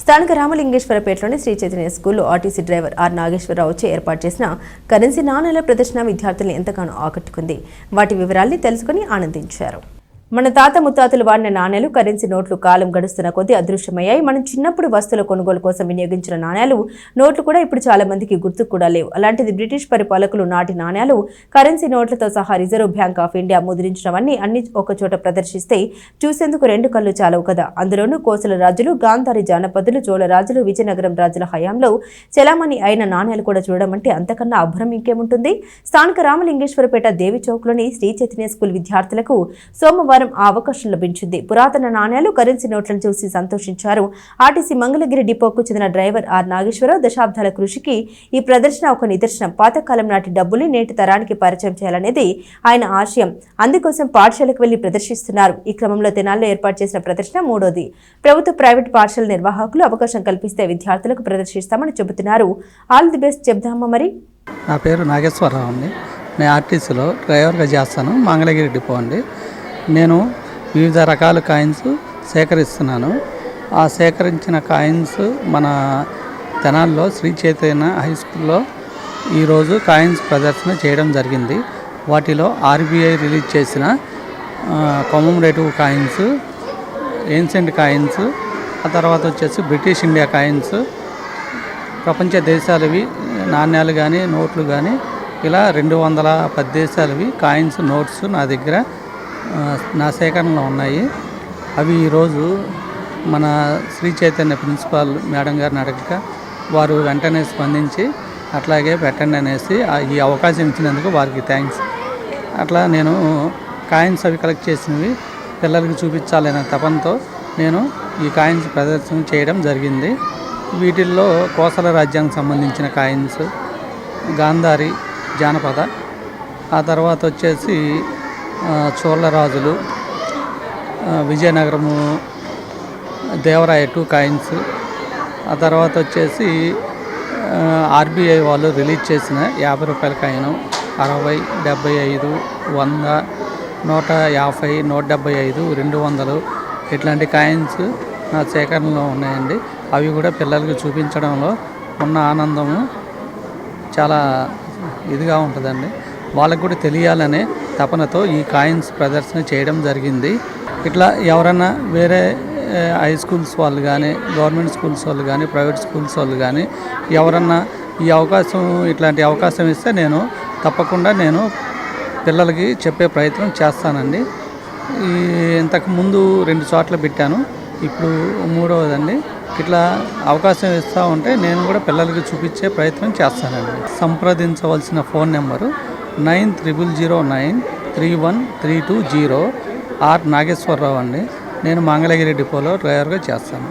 స్థానిక రామలింగేశ్వరపేటలోని శ్రీ చైతన్య స్కూల్లో RTC driver are నాగేశ్వరరావుచే ఏర్పాటు చేసిన కరెన్సీ నాణేల ప్రదర్శన విద్యార్థులను ఎంతగానో ఆకట్టుకుంది. వాటి వివరాల్ని తెలుసుకుని ఆనందించారు. మన తాత ముత్తాతలు వాడిన నాణేలు, కరెన్సీ నోట్లు కాలం గడుస్తున్న కొద్దీ అదృశ్యమయ్యాయి. మనం చిన్నప్పుడు వస్తువుల కొనుగోలు కోసం వినియోగించిన నాణేలు, నోట్లు కూడా ఇప్పుడు చాలా మందికి గుర్తుకు కూడా లేవు. అలాంటిది బ్రిటిష్ పరిపాలకులు నాటి నాణేలు, కరెన్సీ నోట్లతో సహా రిజర్వ్ బ్యాంక్ ఆఫ్ ఇండియా ముద్రించినవన్నీ అన్ని ఒకచోట ప్రదర్శిస్తే చూసేందుకు రెండు కళ్ళు చాలవు కదా. అందులోనూ కోసల రాజులు, గాంధారి జానపదులు, చోళ రాజులు, విజయనగరం రాజుల హయాంలో చెలామణి అయిన నాణేలు కూడా చూడడం అంటే అంతకన్నా అభ్రం ఇంకేముంటుంది. స్థానిక రామలింగేశ్వరపేట దేవి చౌక్లోని శ్రీ చైతన్య స్కూల్ విద్యార్థులకు సోమవారం ఆ అవకాశం లభించింది. పురాతన నాణేలు, కరెన్సీ నోట్లను చూసి సంతోషించారు. ఆర్టీసీ మంగళగిరి డిపోకు చెందిన డ్రైవర్ ఆర్ నాగేశ్వరరావు దశాబ్దాల కృషికి ఈ ప్రదర్శన ఒక నిదర్శనం. పాతకాలం నాటి డబ్బుల్ని నేటి తరానికి పరిచయం చేయాలనేది ఆయన ఆశయం. అందుకోసం పాఠశాలకు వెళ్లి ప్రదర్శిస్తున్నారు. ఈ క్రమంలో తెనాల్లో ఏర్పాటు చేసిన ప్రదర్శన మూడోది. ప్రభుత్వ ప్రైవేట్ పాఠశాల నిర్వాహకులు అవకాశం కల్పిస్తే విద్యార్థులకు ప్రదర్శిస్తామని చెబుతున్నారు. ఆల్ ది బెస్ట్ చెప్దామా. మరి నా పేరు నాగేశ్వరరావు అండి. నేను ఆర్టీసీలో డ్రైవర్గా చేస్తాను. మంగళగిరి డిపో అండి. నేను వివిధ రకాల కాయిన్స్ సేకరిస్తున్నాను. ఆ సేకరించిన కాయిన్స్ మన తెనాల్లో శ్రీ చైతన్య హై స్కూల్లో ఈరోజు కాయిన్స్ ప్రదర్శన చేయడం జరిగింది. వాటిలో ఆర్బీఐ రిలీజ్ చేసిన కమమరేటివ్ కాయిన్స్, ఏన్షియంట్ కాయిన్స్, ఆ తర్వాత వచ్చేసి బ్రిటిష్ ఇండియా కాయిన్స్, ప్రపంచ దేశాలవి నాణ్యాలు కానీ నోట్లు కానీ ఇలా 210 దేశాలవి కాయిన్స్, నోట్స్ నా దగ్గర నా సేకరణలో ఉన్నాయి. అవి ఈరోజు మన శ్రీ చైతన్య ప్రిన్సిపాల్ మేడం గారిని అడగక వారు వెంటనే స్పందించి అట్లాగే పెట్టండి అనేసి ఈ అవకాశం ఇచ్చినందుకు వారికి థ్యాంక్స్. అట్లా నేను కాయిన్స్ అవి కలెక్ట్ చేసినవి పిల్లలకి చూపించాలనే తపనతో నేను ఈ కాయిన్స్ ప్రదర్శన చేయడం జరిగింది. వీటిల్లో కోసల రాజ్యానికి సంబంధించిన కాయిన్స్, గాంధారి జానపద, ఆ తర్వాత వచ్చేసి చోళరాజులు, విజయనగరము దేవరాయ 2 కాయిన్స్, ఆ తర్వాత వచ్చేసి ఆర్బీఐ వాళ్ళు రిలీజ్ చేసిన 50 రూపాయల కాయిన్, 60, 75, 100, 150, 175, 200 ఇట్లాంటి కాయిన్స్ నా సేకరణలో ఉన్నాయండి. అవి కూడా పిల్లలకి చూపించడంలో ఉన్న ఆనందము చాలా ఇదిగా ఉంటుందండి. వాళ్ళకు కూడా తెలియాలనే తపనతో ఈ కాయిన్స్ ప్రదర్శన చేయడం జరిగింది. ఇట్లా ఎవరన్నా వేరే హై స్కూల్స్ వాళ్ళు కానీ, గవర్నమెంట్ స్కూల్స్ వాళ్ళు కానీ, ప్రైవేట్ స్కూల్స్ వాళ్ళు కానీ ఎవరన్నా ఈ అవకాశం ఇట్లాంటి అవకాశం ఇస్తే నేను తప్పకుండా పిల్లలకి చెప్పే ప్రయత్నం చేస్తానండి. ఇంతకుముందు 2 చోట్ల పెట్టాను, ఇప్పుడు 3వదండి. ఇట్లా అవకాశం ఇస్తూ ఉంటే నేను కూడా పిల్లలకి చూపించే ప్రయత్నం చేస్తానండి. సంప్రదించవలసిన ఫోన్ నెంబరు 9009313220 ఆర్ నాగేశ్వరరావు అండి. నేను మంగళగిరి డిపోలో డ్రైవర్గా చేస్తాను.